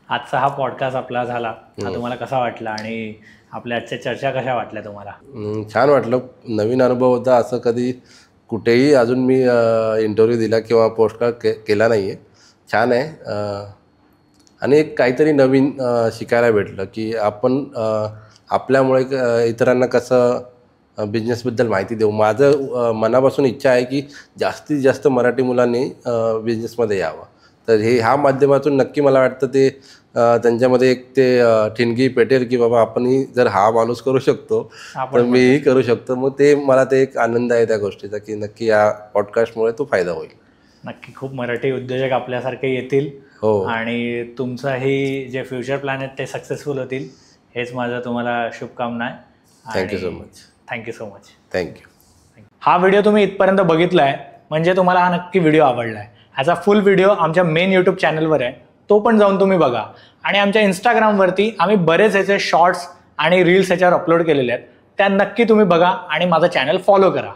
आजचा हा पॉडकास्ट आपला झाला, हा तुम्हाला कसा वाटला आणि आपल्या आजच्या चर्चा कशा वाटल्या तुम्हाला? छान वाटलं. नवीन अनुभव होता. असं कधी कुठेही अजून मी इंटरव्ह्यू दिला किंवा पोस्टकार्ड केला नाही आहे. छान आहे. आणि एक काहीतरी नवीन शिकायला भेटलं की आपण आपल्यामुळे इतरांना कसं बिझनेसबद्दल माहिती देऊ. माझं मनापासून इच्छा आहे की जास्तीत जास्त मराठी मुलांनी बिझनेसमध्ये यावं. तर ह्या माध्यमातून नक्की मला वाटतं ते त्यांच्यामध्ये एक ते ठिणगी पेटेल की बाबा आपणही जर हा माणूस करू शकतो तर मीही करू शकतो. मग ते मला ते एक आनंद आहे त्या गोष्टीचा की नक्की या पॉडकास्टमुळे तो फायदा होईल. नक्की खूप मराठी उद्योजक आपल्यासारखे येतील. हो. आणि तुमचाही जे फ्युचर प्लॅन आहेत ते सक्सेसफुल होतील, हेच माझं तुम्हाला शुभकामना आहे. Thank you so much. Thank you so much. Thank you. हा व्हिडिओ तुम्ही इथपर्यंत बघितला आहे म्हणजे तुम्हाला हा नक्की व्हिडिओ आवडला आहे. ह्याचा फुल व्हिडिओ आमच्या मेन यूट्यूब चॅनलवर आहे, तो पण जाऊन तुम्ही बघा. आणि आमच्या इंस्टाग्रामवरती आम्ही बरेच ह्याचे शॉर्ट्स आणि रील्स ह्याच्यावर अपलोड केलेले आहेत, त्या नक्की तुम्ही बघा आणि माझं चॅनल फॉलो करा.